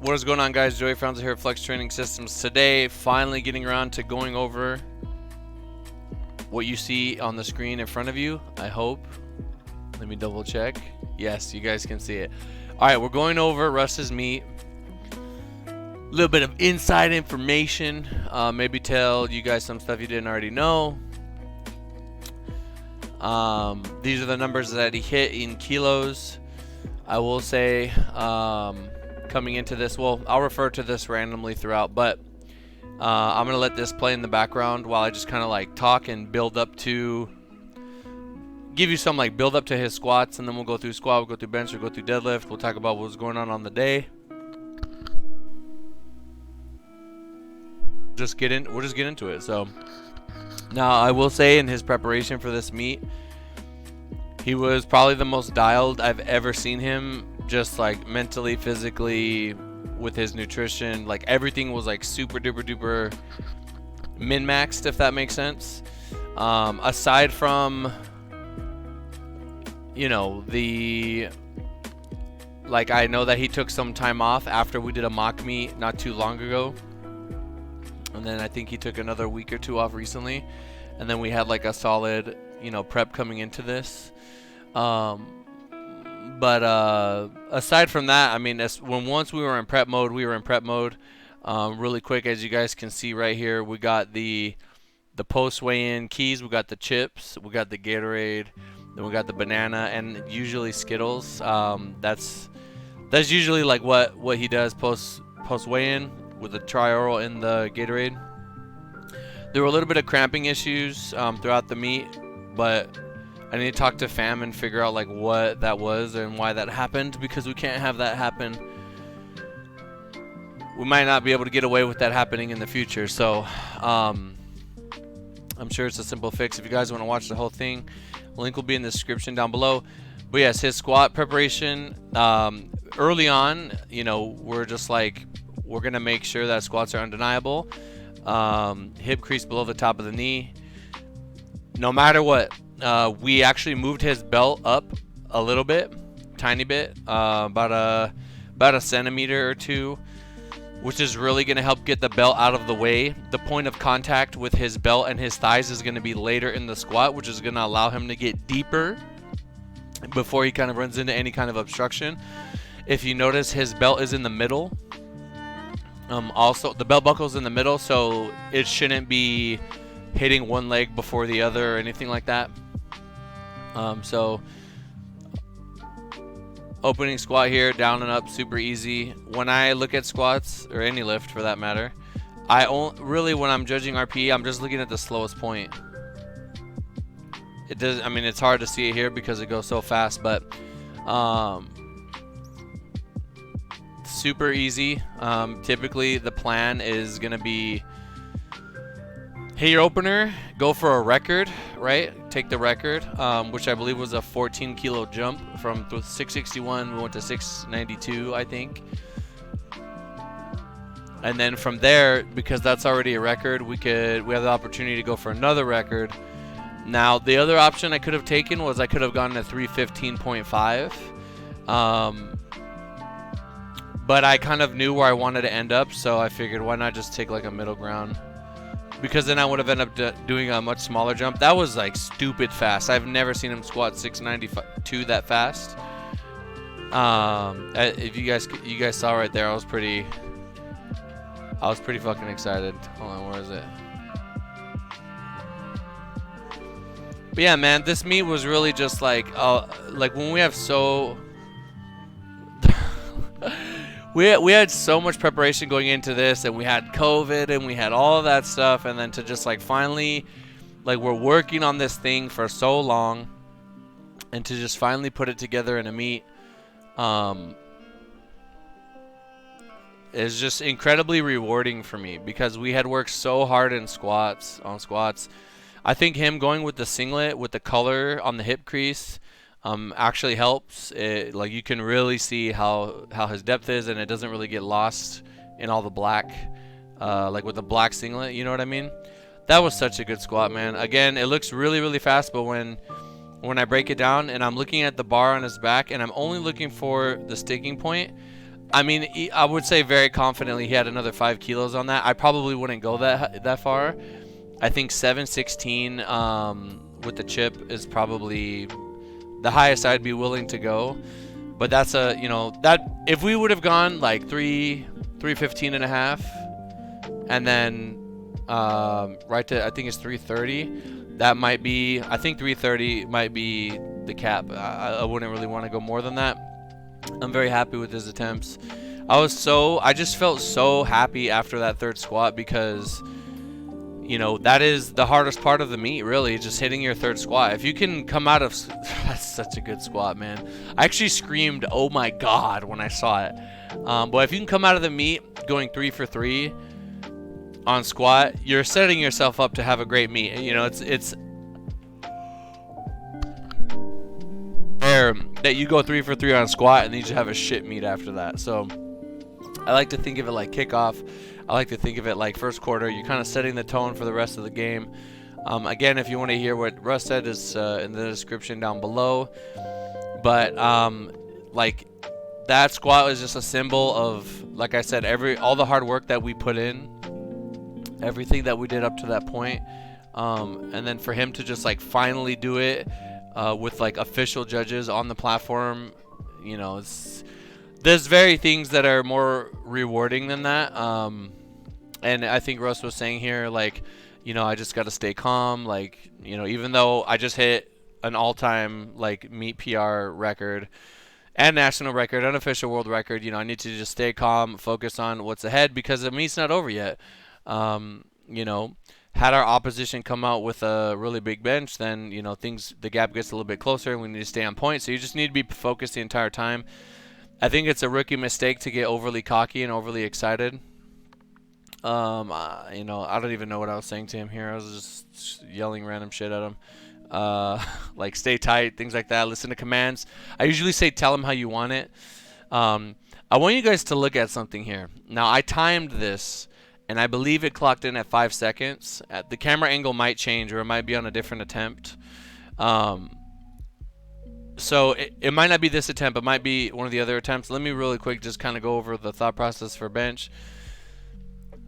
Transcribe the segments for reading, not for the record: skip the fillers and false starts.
What is going on, guys? Joey Franzo here at Flex Training Systems. Today, finally getting around to going over what you see on the screen in front of you. I hope. Let me double check. Yes, you guys can see it. All right, we're going over Russ's meet. A little bit of inside information. Maybe tell you guys some stuff you didn't already know. These are the numbers that he hit in kilos. I will say, coming into this, well, I'll refer to this randomly throughout, but I'm going to let this play in the background while I just kind of like talk and build up to, give you some like build up to his squats, and then we'll go through squat, we'll go through bench, we'll go through deadlift, we'll talk about what's going on the day. We'll just get into it. So now I will say, in his preparation for this meet, he was probably the most dialed I've ever seen him, just like mentally, physically, with his nutrition. Like everything was like super duper duper min-maxed, if that makes sense. Aside from, you know, like I know that he took some time off after we did a mock meet not too long ago. And then I think he took another week or two off recently. And then we had like a solid, you know, prep coming into this. But aside from that, I mean, once we were in prep mode, we were in prep mode. Really quick, as you guys can see right here, we got the post weigh-in keys, we got the chips, we got the Gatorade, then we got the banana, and usually Skittles. That's usually like what he does post weigh-in with the Tri-Oral and the Gatorade. There were a little bit of cramping issues throughout the meet, but I need to talk to fam and figure out like what that was and why that happened, because we can't have that happen. We might not be able to get away with that happening in the future. So I'm sure it's a simple fix. If you guys want to watch the whole thing, link will be in the description down below. But yes, his squat preparation, early on, you know, we're just like, we're gonna make sure that squats are undeniable. Hip crease below the top of the knee, no matter what. We actually moved his belt up a little bit, tiny bit, about a centimeter or two, which is really going to help get the belt out of the way. The point of contact with his belt and his thighs is going to be later in the squat, which is going to allow him to get deeper before he kind of runs into any kind of obstruction. If you notice, his belt is in the middle. Also, the belt buckle's in the middle, so it shouldn't be hitting one leg before the other or anything like that. So opening squat here, down and up, super easy. When I look at squats, or any lift for that matter, really, when I'm judging RPE, I'm just looking at the slowest point. It does, I mean, it's hard to see it here because it goes so fast, but super easy. Typically the plan is gonna be, hit your opener, go for a record, right? Take the record, which I believe was a 14 kilo jump from 661. We went to 692, I think. And then from there, because that's already a record, we have the opportunity to go for another record. Now, the other option I could have taken was I could have gone to 315.5. But I kind of knew where I wanted to end up, so I figured why not just take like a middle ground. Because then I would have ended up doing a much smaller jump. That was like stupid fast. I've never seen him squat 692 that fast. If you guys saw right there, I was pretty fucking excited. Hold on, where is it? But yeah, man, this meet was really just like when we have so we had so much preparation going into this, and we had COVID, and we had all of that stuff, and then to just like finally, like, we're working on this thing for so long, and to just finally put it together in a meet is just incredibly rewarding for me, because we had worked so hard on squats. I think him going with the singlet with the color on the hip crease actually helps. Like, you can really see how his depth is, and it doesn't really get lost in all the black, like with the black singlet, you know what I mean? That was such a good squat, man. Again, it looks really, really fast, but when I break it down and I'm looking at the bar on his back and I'm only looking for the sticking point, I mean, I would say very confidently he had another 5 kilos on that. I probably wouldn't go that far. I think 716 with the chip is probably the highest I'd be willing to go. But that's a, you know, that if we would have gone like 315 and a half, and then right to, I think it's 330, that might be, I think 330 might be the cap. I wouldn't really want to go more than that. I'm very happy with his attempts. I just felt so happy after that third squat because, you know, that is the hardest part of the meet, really, just hitting your third squat. If you can come out of, that's such a good squat, man. I actually screamed, oh my God, when I saw it. But if you can come out of the meet going 3 for 3 on squat, you're setting yourself up to have a great meet. You know, it's rare that you go 3 for 3 on squat and you just have a shit meet after that. So I like to think of it like kickoff. I like to think of it like first quarter. You're kind of setting the tone for the rest of the game. Again, if you want to hear what Russ said, is in the description down below. But like that squat was just a symbol of, like I said, all the hard work that we put in, everything that we did up to that point, and then for him to just like finally do it with like official judges on the platform, you know, there's very things that are more rewarding than that. And I think Russ was saying here, like, you know, I just got to stay calm. Like, you know, even though I just hit an all-time like meet PR record and national record, unofficial world record, you know, I need to just stay calm, focus on what's ahead because the meet's not over yet. You know, had our opposition come out with a really big bench, then, you know, the gap gets a little bit closer and we need to stay on point. So you just need to be focused the entire time. I think it's a rookie mistake to get overly cocky and overly excited. You know, I don't even know what I was saying to him here. I was just yelling random shit at him. Like stay tight, things like that. Listen to commands. I usually say tell him how you want it. I want you guys to look at something here. Now, I timed this, and I believe it clocked in at 5 seconds. The camera angle might change, or it might be on a different attempt. So it might not be this attempt. It might be one of the other attempts. Let me really quick just kind of go over the thought process for bench.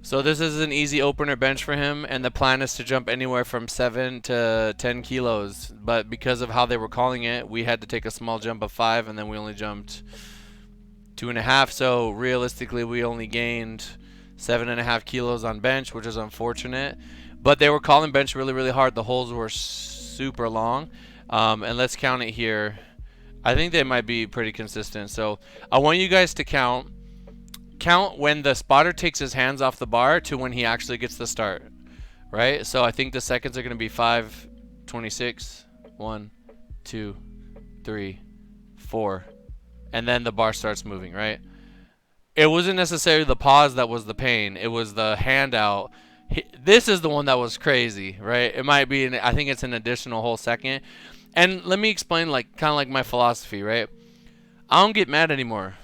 So this is an easy opener bench for him, and the plan is to jump anywhere from 7 to 10 kilos. But because of how they were calling it, we had to take a small jump of 5, and then we only jumped 2.5. So realistically, we only gained 7.5 kilos on bench, which is unfortunate. But they were calling bench really, really hard. The holes were super long. And let's count it here. I think they might be pretty consistent. So I want you guys to count when the spotter takes his hands off the bar to when he actually gets the start, right? So I think the seconds are going to be 5:26, 1, 2, 3, 4, and then the bar starts moving, right? It wasn't necessarily the pause that was the pain. It was the handout. This is the one that was crazy, right? It might be, I think it's an additional whole second. And let me explain, like, kind of like my philosophy, right? I don't get mad anymore.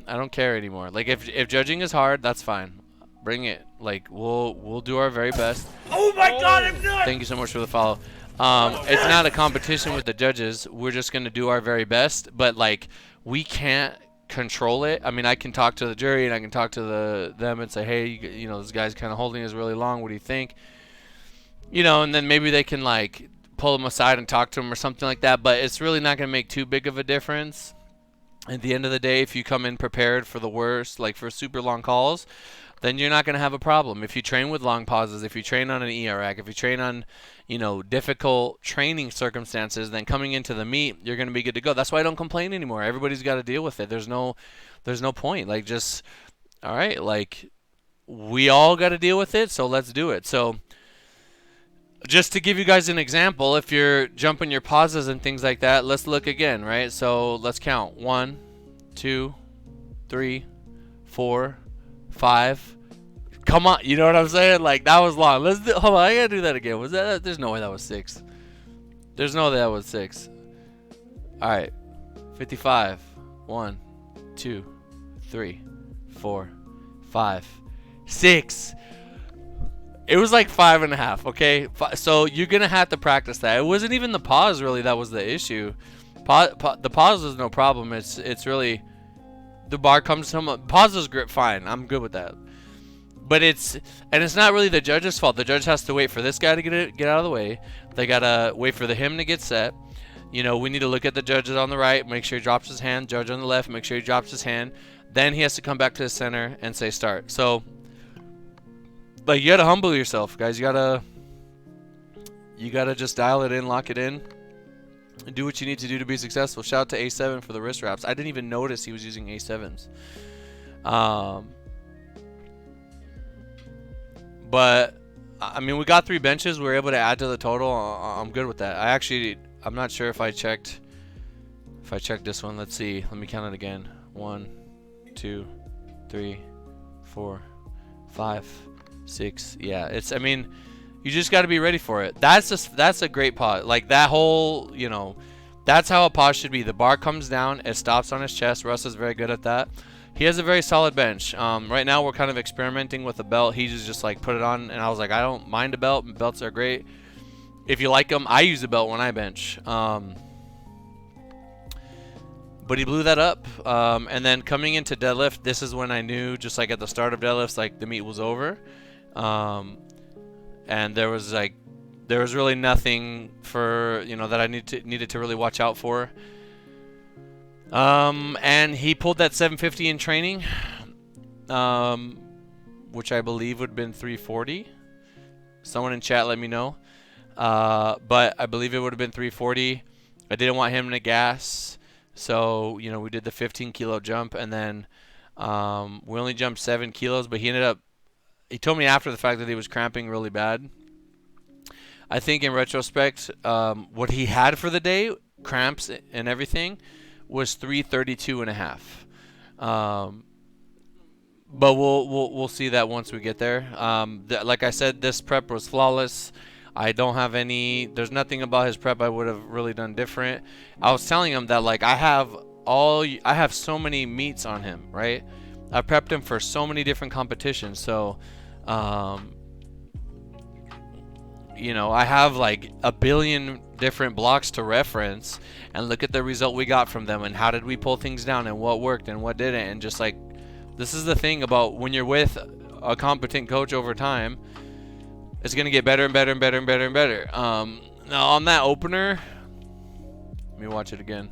I don't care anymore. Like, if judging is hard, that's fine. Bring it. Like, we'll do our very best. Oh my God, I'm done! Thank you so much for the follow. It's not a competition with the judges. We're just going to do our very best. But, like, we can't control it. I mean, I can talk to the jury and I can talk to them and say, hey, you know, this guy's kind of holding this really long. What do you think? You know, and then maybe they can, like, pull him aside and talk to him or something like that. But it's really not going to make too big of a difference. At the end of the day, if you come in prepared for the worst, like for super long calls, then you're not going to have a problem. If you train with long pauses, if you train on an ERAC, if you train on, you know, difficult training circumstances, then coming into the meet, you're going to be good to go. That's why I don't complain anymore. Everybody's got to deal with it. There's no point. Like, just, all right, like, we all got to deal with it, so let's do it. So just to give you guys an example, if you're jumping your pauses and things like that, let's look again, right? So let's count. 1, 2, 3, 4, 5. Come on, you know what I'm saying? Like, that was long. Hold on, I gotta do that again. Was that? There's no way that was 6. There's no way that was 6. All right, 55. 1, 2, 3, 4, 5, 6. It was like 5.5, okay? So you're going to have to practice that. It wasn't even the pause, really, that was the issue. The pause was no problem. It's really the bar comes to him, pause his grip, fine. I'm good with that. But it's not really the judge's fault. The judge has to wait for this guy to get out of the way. They gotta wait for him to get set. You know, we need to look at the judges on the right, make sure he drops his hand. Judge on the left, make sure he drops his hand. Then he has to come back to the center and say start. So, like, you gotta humble yourself, guys. You gotta just dial it in, lock it in, and do what you need to do to be successful. Shout out to A7 for the wrist wraps. I didn't even notice he was using A7s. But I mean, we got 3 benches. We were able to add to the total. I'm good with that. I'm not sure if I checked this one. Let's see. Let me count it again. 1, 2, 3, 4, 5, 6. Yeah, I mean, you just got to be ready for it. That's a great pod. Like, that whole, you know, that's how a pod should be. The bar comes down, it stops on his chest. Russ is very good at that. He has a very solid bench. Right now we're kind of experimenting with the belt. He just like put it on, and I was like, I don't mind a belt. Belts are great. If you like them, I use a belt when I bench. But he blew that up. And then coming into deadlift, this is when I knew, just like at the start of deadlifts, like the meet was over. And there was really nothing for, you know, that I needed to really watch out for. And he pulled that 750 in training, which I believe would have been 340. Someone in chat let me know. But I believe it would have been 340. I didn't want him to gas, so, you know, we did the 15 kilo jump, and then we only jumped 7 kilos, but he told me after the fact that he was cramping really bad. I think in retrospect, what he had for the day, cramps and everything, was 332.5. But we'll see that once we get there. Like I said, this prep was flawless. I don't have there's nothing about his prep I would have really done different. I was telling him that, like, I have so many meets on him, right? I prepped him for so many different competitions. So, you know, I have like a billion different blocks to reference and look at the result we got from them and how did we pull things down and what worked and what didn't. And just like, this is the thing about when you're with a competent coach over time, it's going to get better and better and better and better and better. Now on that opener, let me watch it again.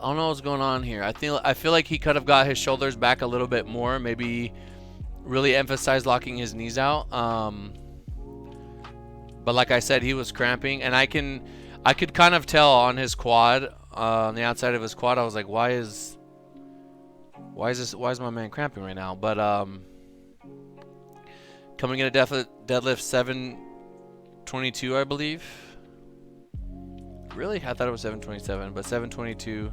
I don't know what's going on here. I feel like he could have got his shoulders back a little bit more. Maybe really emphasize locking his knees out. But like I said, he was cramping, and I could kind of tell on his quad, on the outside of his quad. I was like, why is my man cramping right now? But coming in a deadlift 722, I believe. Really? I thought it was 727, but 722.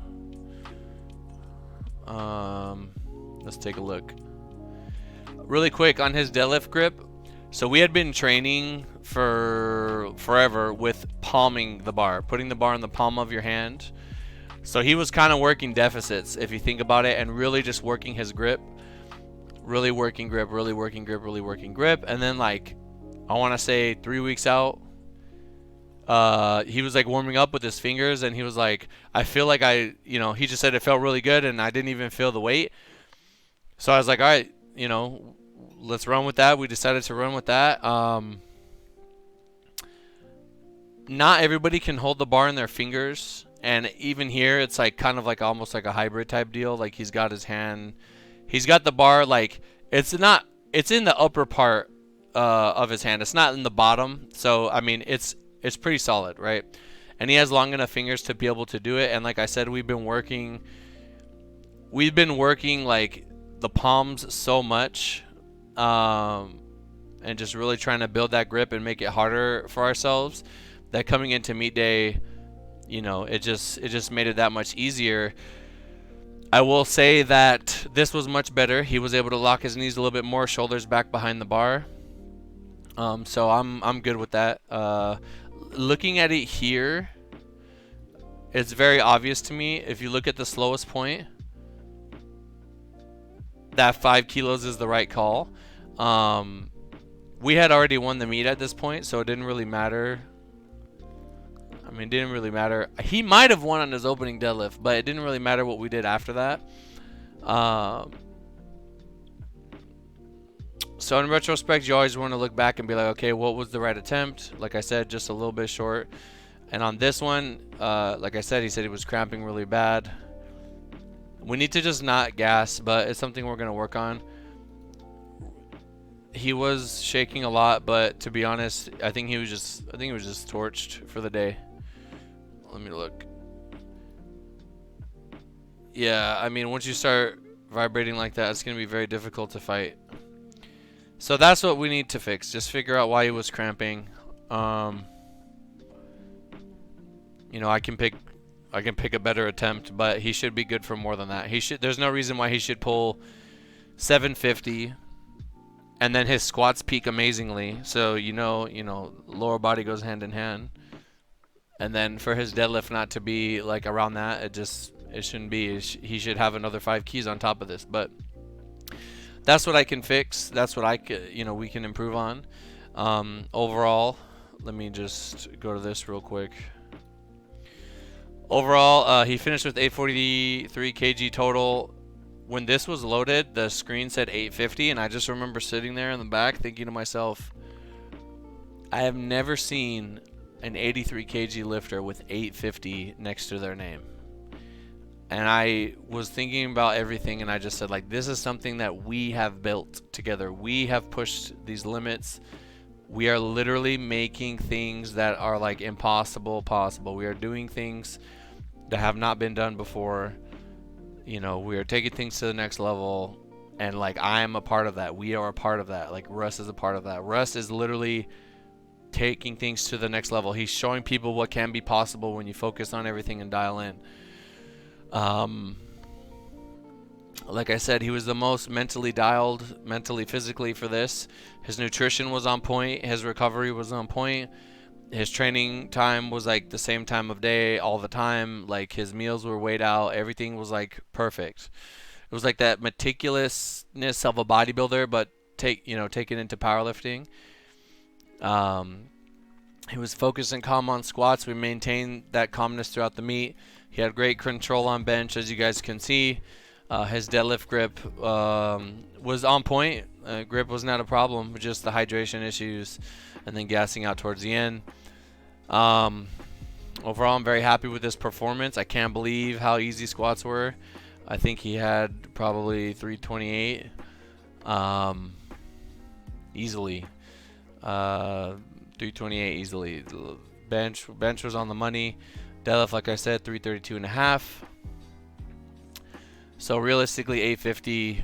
Let's take a look. Really quick on his deadlift grip. So we had been training for forever with palming the bar, putting the bar in the palm of your hand. So he was kind of working deficits, if you think about it, and really just working his grip. Really working grip, really working grip, really working grip. And then, like, I want to say 3 weeks out, he was like warming up with his fingers, and he was like, I feel like he just said it felt really good and I didn't even feel the weight. So I was like, all right, let's run with that. We decided to run with that. Not everybody can hold the bar in their fingers, and even here it's like kind of like almost like a hybrid type deal. Like he's got the bar, like it's in the upper part of his hand. It's not in the bottom. So I mean, it's pretty solid, right? And he has long enough fingers to be able to do it. And like I said, we've been working like the palms so much, and just really trying to build that grip and make it harder for ourselves, that coming into meet day, it just made it that much easier. I will say that this was much better. He was able to lock his knees a little bit more, shoulders back behind the bar. So I'm good with that. Looking at it here, it's very obvious to me. If you look at the slowest point, that 5 kilos is the right call. We had already won the meet at this point, so it didn't really matter I mean, it didn't really matter. He might have won on his opening deadlift, but it didn't really matter what we did after that. So in retrospect, you always want to look back and be like, okay, what was the right attempt? Like I said, just a little bit short. And on this one, like I said, he said he was cramping really bad. We need to just not gas, but it's something we're going to work on. He was shaking a lot, but to be honest, I think he was just torched for the day. Let me look. Yeah, I mean, once you start vibrating like that, it's going to be very difficult to fight. So that's what we need to fix. Just figure out why he was cramping. You know, I can pick a better attempt, but he should be good for more than that. There's no reason why he should pull 750 and then his squats peak amazingly. So you know, lower body goes hand in hand. And then for his deadlift not to be like around that, it shouldn't be. He should have another 5 keys on top of this, but that's what I can fix. That's what we can improve on. Overall, let me just go to this real quick. Overall, he finished with 843 kg total. When this was loaded, the screen said 850, and I just remember sitting there in the back thinking to myself, I have never seen an 83 kg lifter with 850 next to their name. And I was thinking about everything, and I just said, like, this is something that we have built together. We have pushed these limits. We are literally making things that are like impossible possible. We are doing things that have not been done before. You know, we are taking things to the next level, and like I am a part of that. We are a part of that. Like Russ is a part of that. Russ is literally taking things to the next level. He's showing people what can be possible when you focus on everything and dial in. Like I said, he was the most mentally dialed, mentally, physically for this. His nutrition was on point. His recovery was on point. His training time was like the same time of day all the time. Like his meals were weighed out. Everything was like perfect. It was like that meticulousness of a bodybuilder, but taken into powerlifting. He was focused and calm on squats. We maintained that calmness throughout the meet. He had great control on bench, as you guys can see. His deadlift grip was on point. Grip was not a problem, just the hydration issues and then gassing out towards the end. Overall, I'm very happy with this performance. I can't believe how easy squats were. I think he had probably 328 easily. 328 easily. Bench was on the money. Deadlift, like I said, 332 and a half. So realistically, 850,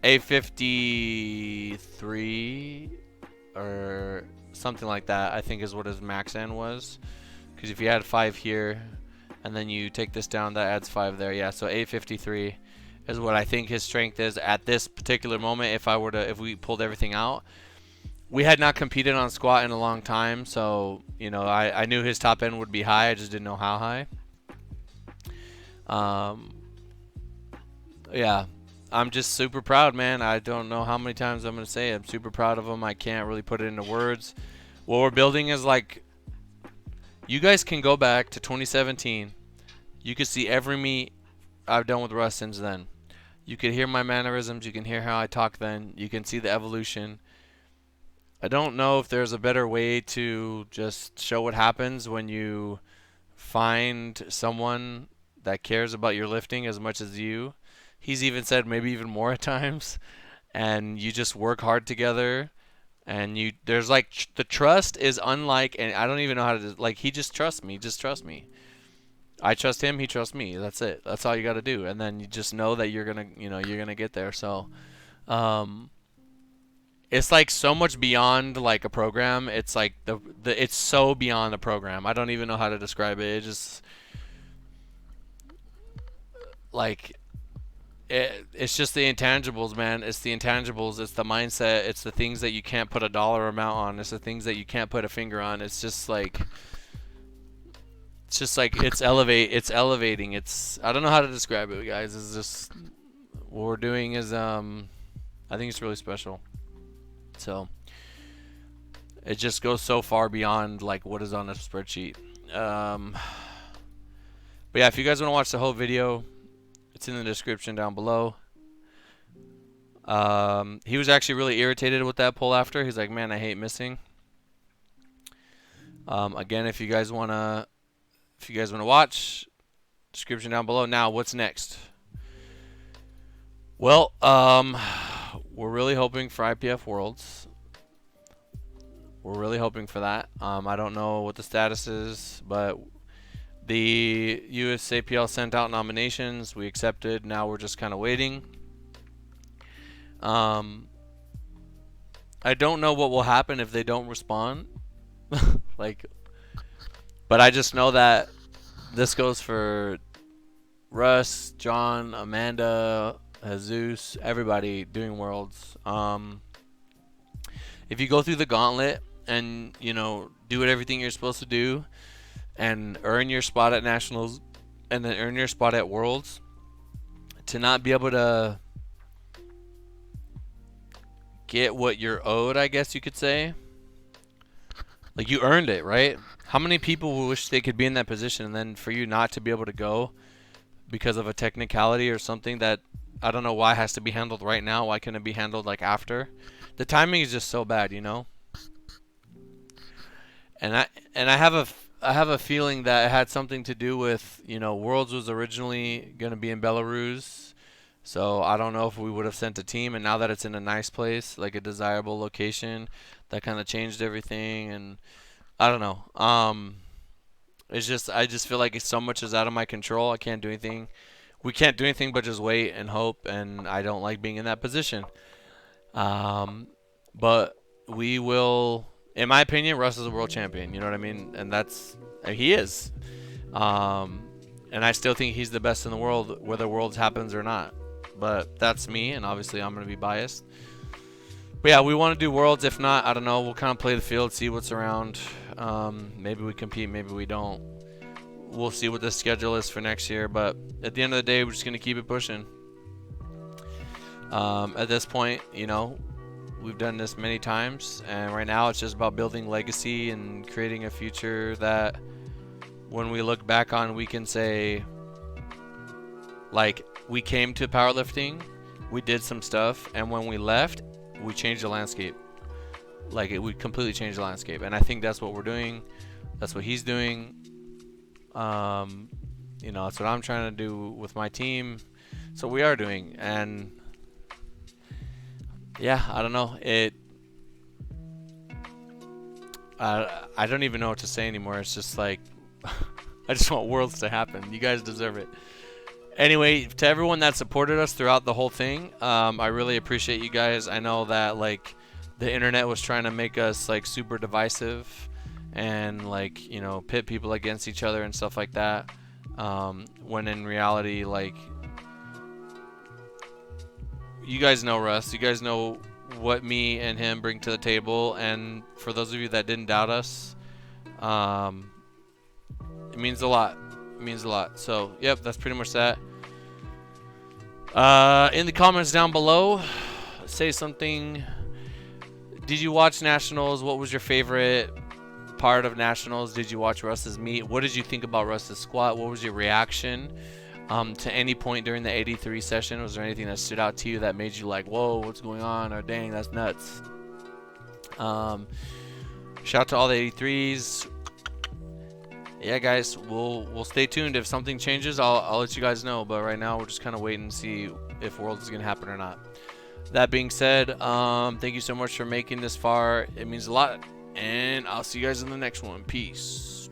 853 or something like that, I think is what his max end was. Because if you add 5 here and then you take this down, that adds 5 there. Yeah, so 853 is what I think his strength is at this particular moment. If we pulled everything out, we had not competed on squat in a long time, so I knew his top end would be high. I just didn't know how high. Yeah, I'm just super proud, man. I don't know how many times I'm gonna say it. I'm super proud of him. I can't really put it into words. What we're building is like, you guys can go back to 2017. You could see every meet I've done with Russ since then. You could hear my mannerisms. You can hear how I talk then. You can see the evolution. I don't know if there's a better way to just show what happens when you find someone that cares about your lifting as much as you. He's even said maybe even more at times. And you just work hard together. And there's like, the trust is unlike, and I don't even know how to, like, he just trusts me. Just trust me. I trust him. He trusts me. That's it. That's all you got to do. And then you just know that you're going to get there. So, it's like so much beyond like a program. It's like it's so beyond a program. I don't even know how to describe it. It just like it's just the intangibles, man. It's the intangibles. It's the mindset. It's the things that you can't put a dollar amount on. It's the things that you can't put a finger on. It's just like it's elevating. I don't know how to describe it, guys. It's just what we're doing is I think it's really special. So It just goes so far beyond like what is on a spreadsheet. But yeah, if you guys want to watch the whole video, it's in the description down below. He was actually really irritated with that pull after. He's like, man, I hate missing. Again, if you guys wanna watch, description down below. Now, what's next? Well, we're really hoping for IPF Worlds. We're really hoping for that. I don't know what the status is, but the USAPL sent out nominations. We accepted. Now we're just kind of waiting. I don't know what will happen if they don't respond. But I just know that this goes for Russ, John, Amanda, Jesus, everybody doing Worlds. If you go through the gauntlet and, you know, do everything you're supposed to do and earn your spot at Nationals and then earn your spot at Worlds, to not be able to get what you're owed, I guess you could say. Like, you earned it, right? How many people wish they could be in that position, and then for you not to be able to go because of a technicality or something that I don't know why has to be handled right now? Why can't it be handled like after? The timing is just so bad, you know. And I have a feeling that it had something to do with, you know, Worlds was originally going to be in Belarus. So I don't know if we would have sent a team, and now that it's in a nice place, like a desirable location, that kind of changed everything. And I don't know. It's just, I just feel like so much is out of my control. I can't do anything. We can't do anything but just wait and hope, and I don't like being in that position. But we will, in my opinion, Russ is a world champion. You know what I mean? And he is. And I still think he's the best in the world, whether Worlds happens or not. But that's me, and obviously I'm going to be biased. But yeah, we want to do Worlds. If not, I don't know. We'll kind of play the field, see what's around. Maybe we compete, maybe we don't. We'll see what the schedule is for next year. But at the end of the day, we're just going to keep it pushing. At this point, you know, we've done this many times. And right now, it's just about building legacy and creating a future that when we look back on, we can say, like, we came to powerlifting, we did some stuff, and when we left, we changed the landscape. Like, we completely changed the landscape. And I think that's what we're doing. That's what he's doing. You know, that's what I'm trying to do with my team. So we are doing. And yeah, I don't know. I don't even know what to say anymore. It's just like, I just want Worlds to happen. You guys deserve it. Anyway, to everyone that supported us throughout the whole thing, I really appreciate you guys. I know that, like, the internet was trying to make us, like, super divisive and, like, you know, pit people against each other and stuff like that, when in reality, like, you guys know Russ. You guys know what me and him bring to the table, and for those of you that didn't doubt us, it means a lot. It means a lot. So, yep, that's pretty much that. In the comments down below, say something. Did you watch Nationals? What was your favorite part of Nationals? Did you watch Russ's meet? What did you think about Russ's squat? What was your reaction to any point during the 83 session? Was there anything that stood out to you that made you like, whoa, what's going on? Or dang, that's nuts. Shout out to all the 83s. Yeah, guys, we'll stay tuned. If something changes, I'll let you guys know. But right now, we're just kind of waiting to see if Worlds is gonna happen or not. That being said, thank you so much for making this far. It means a lot, and I'll see you guys in the next one. Peace.